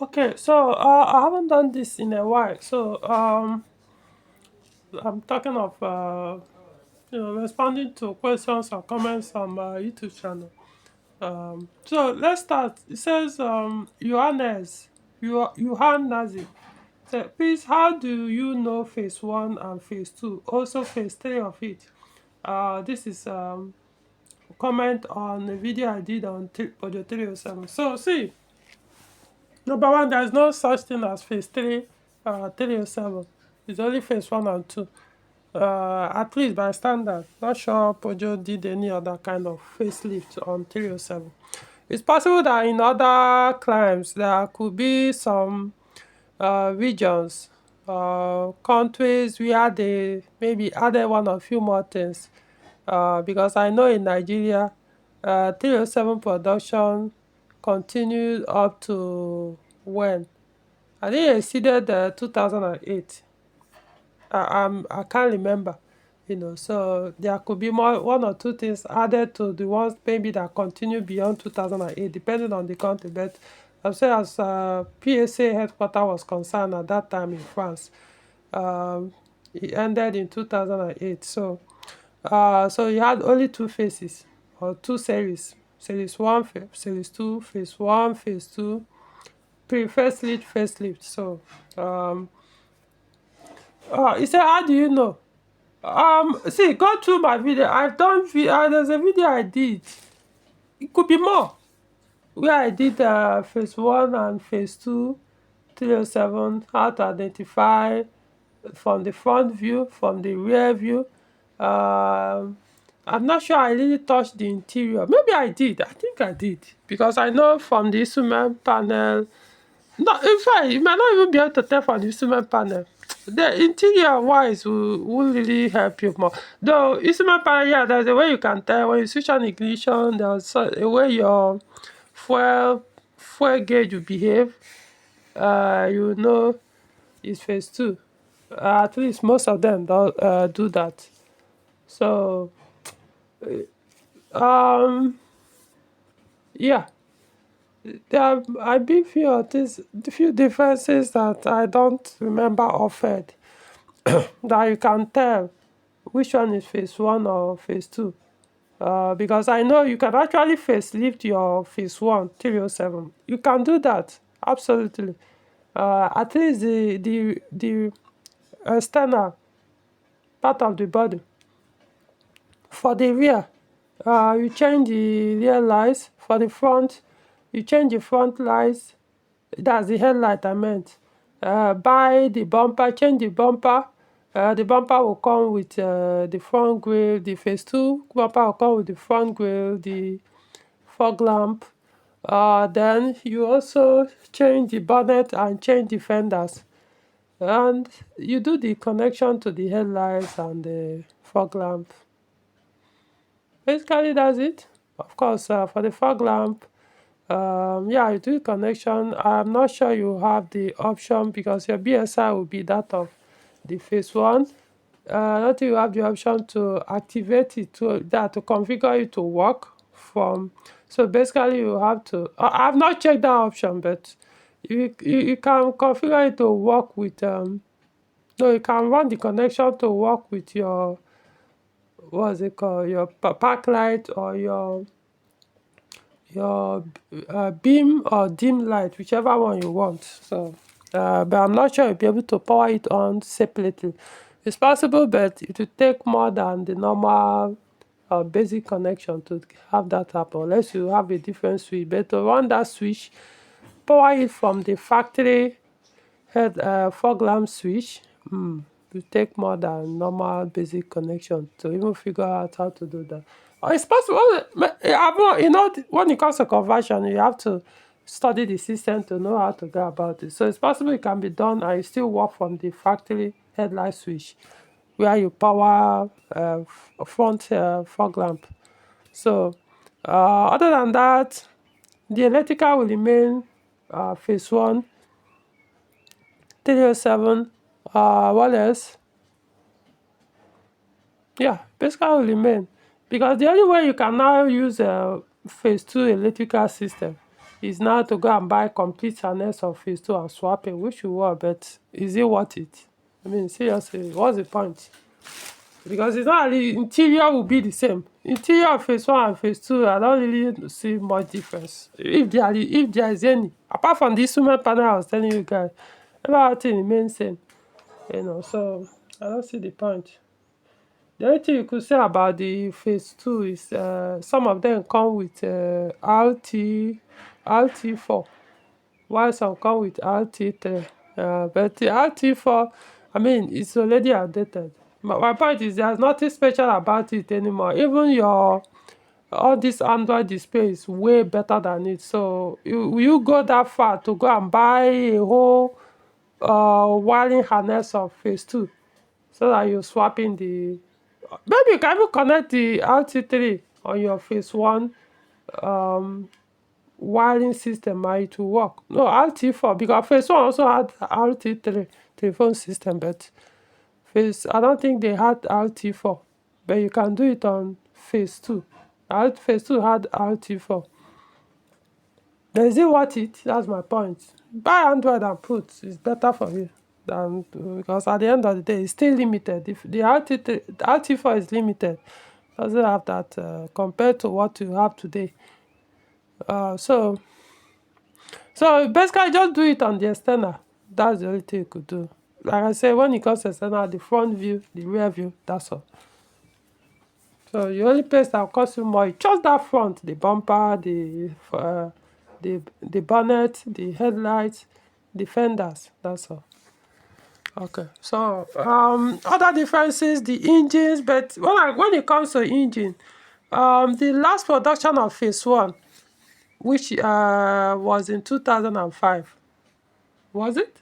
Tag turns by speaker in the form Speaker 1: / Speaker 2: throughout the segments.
Speaker 1: Okay, so I haven't done this in a while. So I'm talking of responding to questions or comments on my YouTube channel. So let's start. It says Johan Nazi. So please, how do you know phase one and phase two? Also phase three of it. This is comment on a video I did on Peugeot 307. So see, number one, there's no such thing as phase three, 307. It's only phase one and two. At least by standard. Not sure Peugeot did any other kind of facelift on 307. It's possible that in other climes there could be some regions, countries where they maybe added one or few more things. Because I know in Nigeria, 307 production continued up to when? I think it exceeded 2008. I can't remember, so there could be one or two things added to the ones maybe that continue beyond 2008, depending on the country. But I'm saying as PSA headquarter was concerned at that time in France, it ended in 2008. So you had only two phases or two series. Series 1, Series 2, Phase 1, Phase 2, facelift, facelift. So he said, how do you know? See, go through my video. I've done, there's a video I did. It could be more. Where I did phase 1 and phase 2, 307, how to identify from the front view, from the rear view. I'm not sure I really touched the interior. Maybe I did. I think I did. Because I know from the instrument panel. No, in fact, you might not even be able to tell from the instrument panel. The interior wise will really help you more. Though instrument panel, yeah, there's a way you can tell when you switch on ignition. There's a way your fuel gauge will behave. You know it's phase two. At least most of them do that. So yeah, there might be few differences that I don't remember often that you can tell which one is phase one or phase two. Because I know you can actually facelift your phase one 307. You can do that, absolutely. At least the external part of the body. For the rear, you change the rear lights. For the front, you change the front lights. That's the headlight I meant. Buy the bumper, change the bumper. The bumper will come with the front grille. The phase two bumper will come with the front grille, the fog lamp. Then you also change the bonnet and change the fenders. And you do the connection to the headlights and the fog lamp. Basically, that's it. Of course, for the fog lamp, yeah, you do connection. I'm not sure you have the option because your BSI will be that of the phase one. Not you have the option to activate it to configure it to work from. So basically, you have to. I've not checked that option, but you can configure it to work with. No, you can run the connection to work with your, what's it called, your park light or your beam or dim light, whichever one you want. So but I'm not sure you'll be able to power it on separately. It's possible, but it will take more than the normal basic connection to have that happen, unless you have a different switch. But to run that switch, power it from the factory head fog lamp switch, will take more than normal basic connection to even figure out how to do that. It's possible, when it comes to conversion, you have to study the system to know how to go about it. So it's possible it can be done and you still work from the factory headlight switch where you power front fog lamp. So other than that, the electrical will remain phase one, 307. What else? Yeah, basically will remain. Because the only way you can now use a phase two electrical system is now to go and buy complete harness of phase 2 and swap it, which will work, but is it worth it? I mean, seriously, what's the point? Because it's not really, interior will be the same. Interior of phase 1 and phase 2, I don't really see much difference. If there is any. Apart from the instrument panel I was telling you guys, everything remains same. So I don't see the point. The only thing you could say about the phase 2 is some of them come with RT4, while some come with RT3. But the RT4, I mean, it's already outdated. My point is there's nothing special about it anymore. Even all this Android display is way better than it. So you go that far to go and buy a whole wiring harness of phase 2 so that you're swapping the. Maybe you can even connect the RT3 on your phase 1 wiring system and it will work. No, RT4, because phase 1 also had RT3 telephone system, but I don't think they had RT4. But you can do it on phase 2. Phase 2 had RT4. But is it worth it? That's my point. Buy Android and put. It's better for you. Because at the end of the day, it's still limited. If the RT4 is limited, doesn't have that compared to what you have today. So basically just do it on the external. That's the only thing you could do. Like I said, when it comes to external, the front view, the rear view, that's all. So the only place that will cost you more is just that front, the bumper, the bonnet, the headlights, the fenders, that's all. Okay, so other differences, the engines, but when it comes to engine, the last production of phase 1, which was in 2005, was it?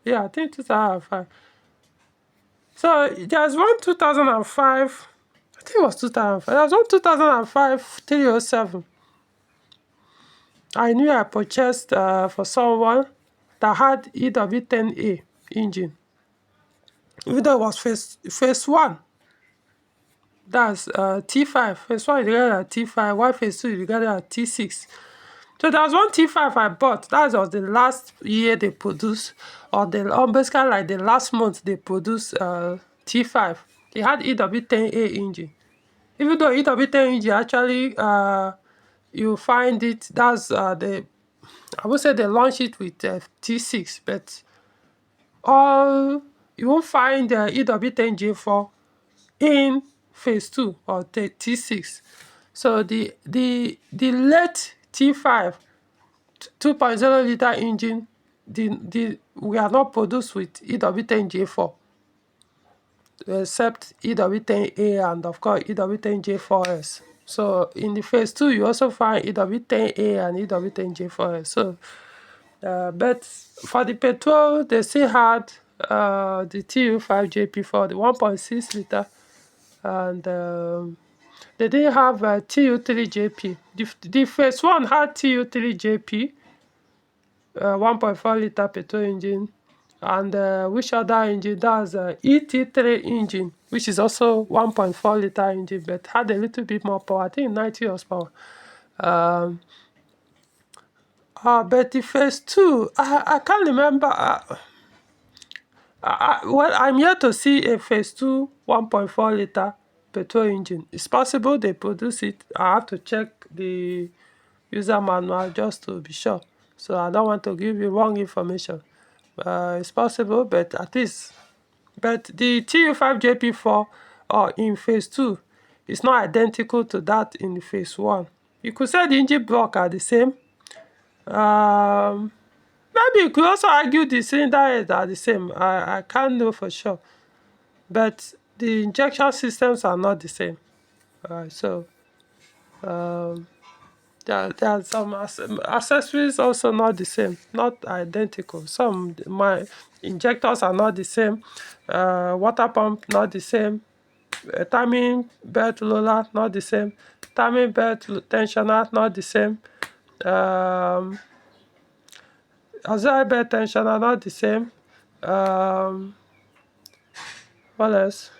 Speaker 1: Yeah, I think 2005. So there's one 2005, I think it was 2005. There's one 2005 307. I knew I purchased for someone that had EW10A engine. Even though it was phase 1, that's T5. Phase 1 is regarded as T5, while phase 2 is regarded as T6. So there was one T5 I bought. That was the last year they produced, or basically like the last month they produced T5. It had EW10A engine. Even though EW10 engine actually, you find it, that's I would say they launched it with T6, but you won't find EW10J4 in phase 2 or T6. So the late T5 2.0 liter engine, we are not produced with EW10J4, except EW10A and of course EW10J4S. So in the phase 2, you also find EW10A and EW10J4S. So, but for the petrol, they still had the TU5JP4, the 1.6 liter, and they didn't have TU3JP. The phase 1 had TU3JP, 1.4 liter petrol engine, and which other engine? That's ET3 engine, which is also 1.4 liter engine, but had a little bit more power. I think 90 horsepower. But the phase 2, I can't remember. Well, I'm yet to see a phase 2 1.4 liter petrol engine. It's possible they produce it. I have to check the user manual just to be sure. So I don't want to give you wrong information. It's possible, but at least. But the TU5JP4 in phase 2 is not identical to that in phase 1. You could say the engine block are the same. Maybe you could also argue the cylinder heads are the same. I can't know for sure. But the injection systems are not the same. So there are some accessories also not the same, not identical. My injectors are not the same. Water pump not the same. Timing belt roller not the same. Timing belt tensioner not the same. Auxiliary belt tensioner not the same. What else?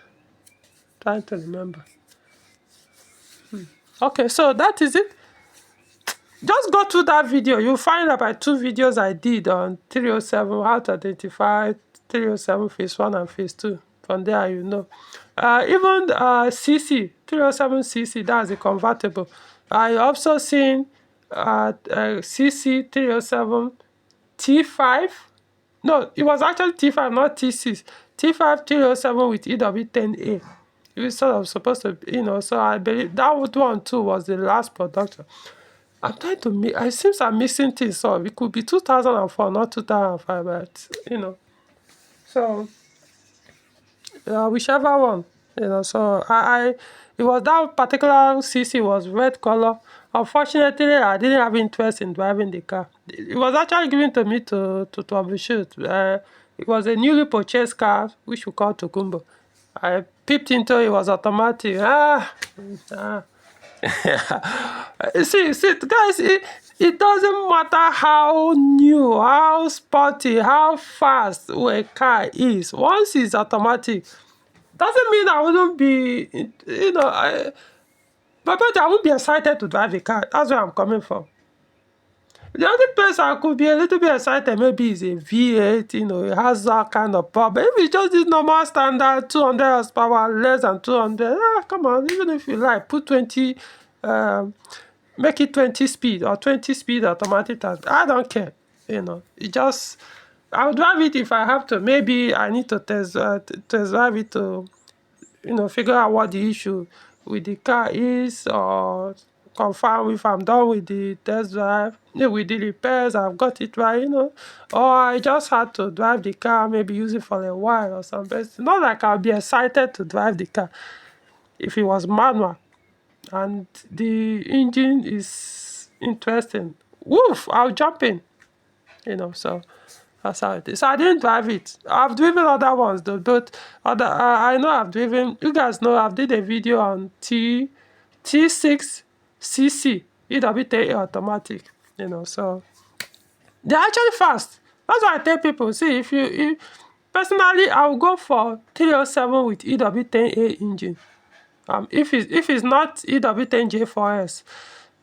Speaker 1: Trying to remember. Okay, so that is it. Just go through that video. You'll find about 2 videos I did on 307, how to identify 307 phase 1 and phase 2. From there, you know. Even CC, 307cc, that's a convertible. I also seen CC 307 T5. No, it was actually T5, not T6. T5 307 with EW10A. It was sort of supposed to, you know, so I believe that one too was the last production. I'm trying to make, it seems I'm missing things, so it could be 2004, not 2005, but, you know. So, whichever one, you know, so it was that particular CC was red color. Unfortunately, I didn't have interest in driving the car. It was actually given to me to troubleshoot. It was a newly purchased car, which we call Tokumbo. I peeped into it, it was automatic. See, guys, it doesn't matter how new, how sporty, how fast a car is. Once it's automatic, doesn't mean I wouldn't be, you know, but I won't be excited to drive a car. That's where I'm coming from. The only place I could be a little bit excited maybe is a V8, you know, it has that kind of power. But if it's just this normal standard 200 horsepower, less than 200, come on, even if you like, put 20, make it 20 speed or 20 speed automatic. I don't care, you know, it just, I'll drive it if I have to. Maybe I need to test drive it to, you know, figure out what the issue with the car is, or confirm if I'm done with the test drive, with the repairs, I've got it right, you know, or I just had to drive the car, maybe use it for a while or something. It's not like I'll be excited to drive the car if it was manual and the engine is interesting. Woof, I'll jump in, you know, so that's how it is. So I didn't drive it. I've driven other ones though, but other I know I've driven. You guys know I've did a video on T6cc EWTA automatic. You know, so they're actually fast. That's why I tell people. See, if personally, I will go for 307 with EW10A engine. If it's not EW10J4S,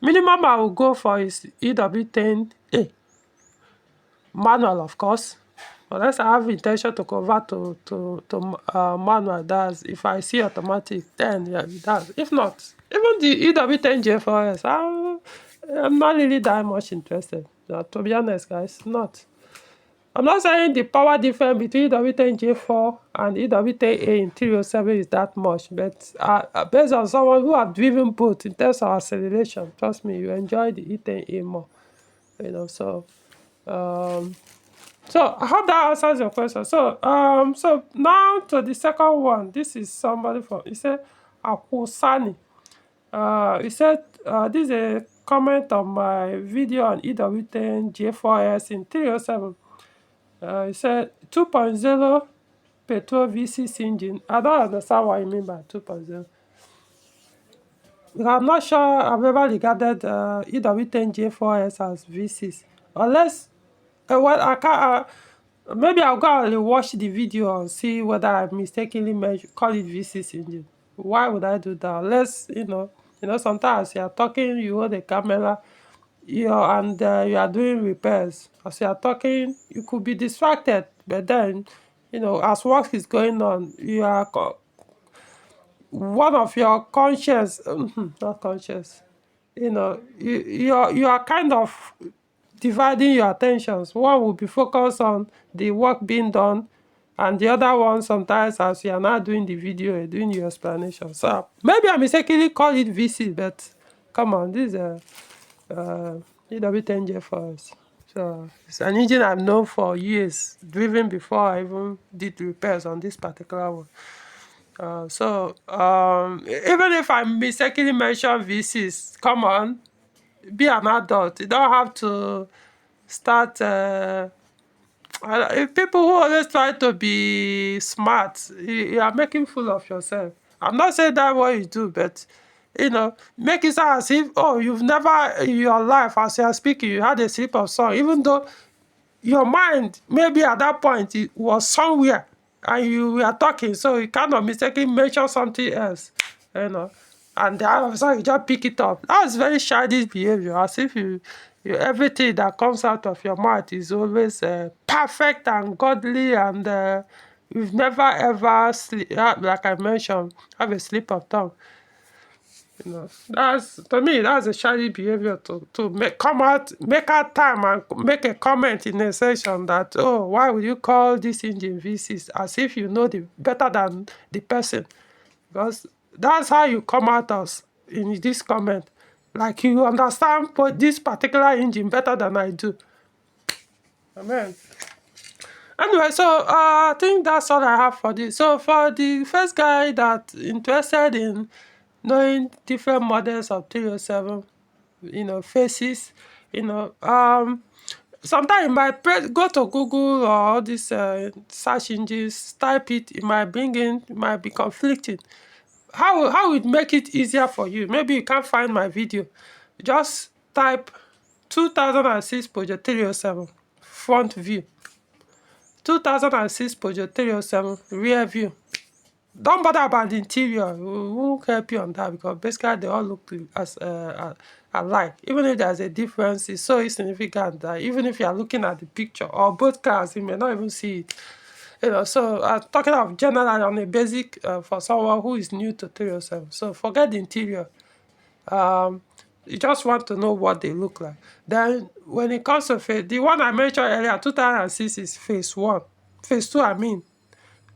Speaker 1: minimum I will go for is EW10A. Manual, of course, unless I have intention to convert to manual. That's if I see automatic, then yeah, it does. If not, even the EW10J4S, I'm not really that much interested, to be honest, guys. Not. I'm not saying the power difference between EW10J4 and EW10A in 307 is that much, but based on someone who have driven both in terms of acceleration, trust me, you enjoy the E10A more, you know. So I hope that answers your question. So so now to the second one. This is somebody from, he said Akusani. He said this is a comment on my video on EW10 J4S in 307. He said 2.0 petrol V6 engine. I don't understand what you mean by 2.0. I'm not sure I've ever regarded EW10 J4S as V6, unless well, I can't. Maybe I'll go and watch the video and see whether I mistakenly call it V6 engine. Why would I do that? Unless, you know, sometimes you are talking, you hold the camera, and you are doing repairs. As you are talking, you could be distracted, but then, you know, as work is going on, you are one of your conscience, not conscious, you know, you are kind of dividing your attentions. One will be focused on the work being done, and the other one sometimes as you are not doing the video, you're doing your explanation. So maybe I mistakenly call it VC, but come on, this is a EW10J for us. So it's an engine I've known for years, driven before I even did repairs on this particular one. Even if I mistakenly mention VCs, come on, be an adult. You don't have to start people who always try to be smart. You are making fool of yourself. I'm not saying that what you do, but you know, make it sound as if, oh, you've never in your life, as you are speaking, you had a slip of song, even though your mind maybe at that point it was somewhere and you were talking, so you kind of mistakenly mention something else, you know. and then all of a sudden you just pick it up. That's very childish behavior, as if everything that comes out of your mouth is always perfect and godly, and you've never ever like I mentioned, have a slip of tongue. That's, to me, that's a childish behavior to make out time and make a comment in a session that, oh, why would you call this engine V6, as if you know the better than the person. Because that's how you come out us in this comment, like you understand this particular engine better than I do. Amen. Anyway, so I think that's all I have for this. So for the first guy that interested in knowing different models of 307, faces, sometimes you might go to Google or all these search engines, type it might bring in, it might be conflicting. How would make it easier for you? Maybe you can't find my video. Just type 2006 Peugeot 307 front view, 2006 Peugeot 307 rear view. Don't bother about the interior. We won't help you on that, because basically they all look as alike. Even if there's a difference, it's so insignificant that even if you are looking at the picture or both cars, you may not even see it. So talking of general on a basic for someone who is new to 307. So forget the interior. You just want to know what they look like. Then when it comes to face, the one I mentioned earlier, 2006 is phase 1. Phase 2, I mean.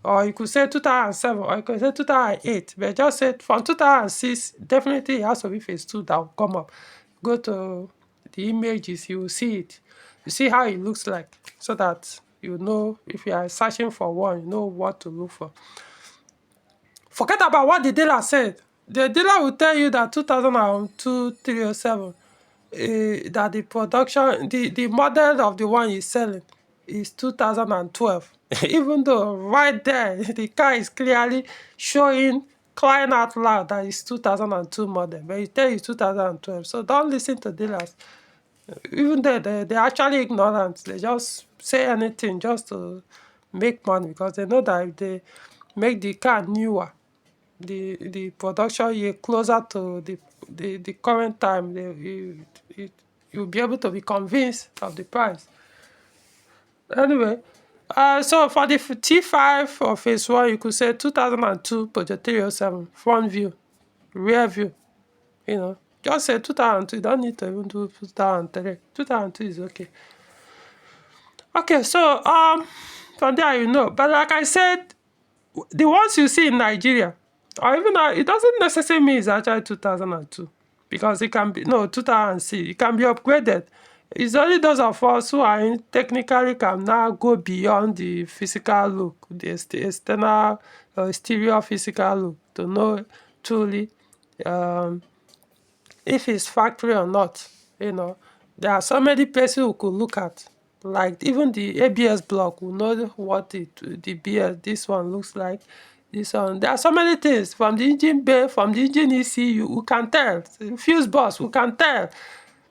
Speaker 1: Or you could say 2007, or you could say 2008. But just say from 2006, definitely it has to be phase 2 that will come up. Go to the images, you will see it. You see how it looks like, so that you know if you are searching for one, you know what to look for. Forget about what the dealer said. The dealer will tell you that 2002 307, that the production, the model of the one he's selling is 2012. Even though right there, the car is clearly showing, crying out loud that it's 2002 model, but he tell you 2012. So don't listen to dealers. Even though they're actually ignorant, they just say anything just to make money, because they know that if they make the car newer, the production year closer to the current time, you'll be able to be convinced of the price. Anyway, so for the T5 or phase 1, you could say 2002 Peugeot 307 front view, rear view. Just say 2002. You don't need to even do 2003. 2002 is okay. Okay, so from there, but like I said, the ones you see in Nigeria, or even it doesn't necessarily mean it's actually 2002, because it can be 2006. It can be upgraded. It's only those of us who are technically can now go beyond the physical look, the external exterior physical look, to know truly if it's factory or not. There are so many places who could look at, like even the ABS block will know what the BS, this one looks like. This one, there are so many things, from the engine bay, from the engine ECU, who can tell. Fuse box, who can tell.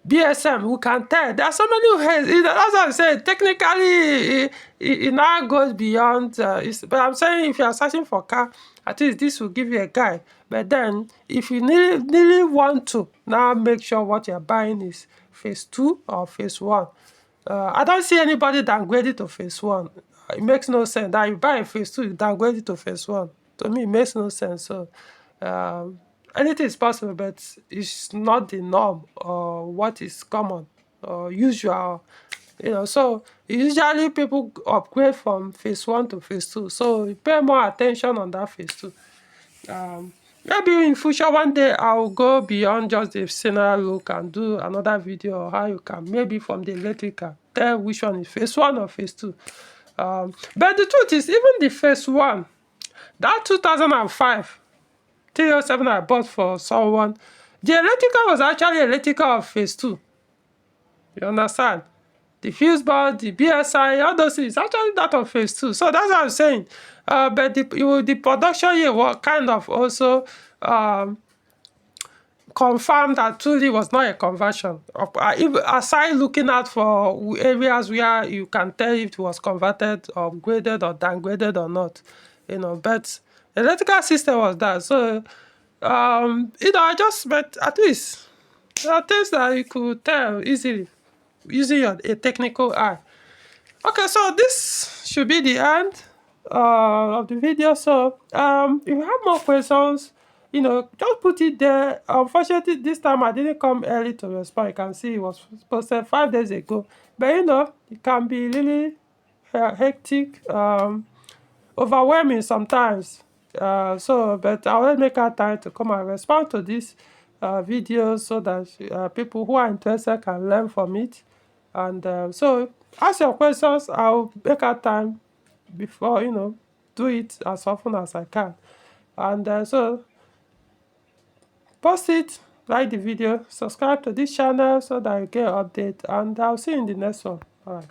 Speaker 1: BSM, who can tell. There are so many ways. That's what I'm saying. Technically, it now goes beyond. But I'm saying, if you are searching for car, at least this will give you a guide. But then, if you really want to now make sure what you're buying is phase 2 or phase 1, I don't see anybody downgrade it to phase 1. It makes no sense that you buy a phase 2, you downgrade it to phase 1. To me, it makes no sense. So, anything is possible, but it's not the norm or what is common or usual. So usually people upgrade from phase 1 to phase 2. So you pay more attention on that phase 2. Maybe in future one day I'll go beyond just the scenario look and do another video on how you can, maybe from the electrical, tell which one is phase 1 or phase 2. But the truth is, even the phase 1, that 2005 307 I bought for someone, the electrical was actually electrical of phase 2. You understand? The fuse board, the BSI, all those things, actually that of phase 2. So that's what I'm saying. But the production here was kind of also confirmed that truly was not a conversion. Aside looking out for areas where you can tell if it was converted, upgraded, or downgraded or not. But electrical system was that. So I just, but at least there are things that you could tell easily using a technical eye. Okay, so this should be the end of the video. So if you have more questions, just put it there. Unfortunately, this time I didn't come early to respond. You can see it was posted 5 days ago, but it can be really hectic, overwhelming sometimes. But I will make our time to come and respond to these videos so that people who are interested can learn from it. And so ask your questions. I'll make our time before, do it as often as I can. And so post it, like the video, subscribe to this channel so that you get update. And I'll see you in the next one. All right.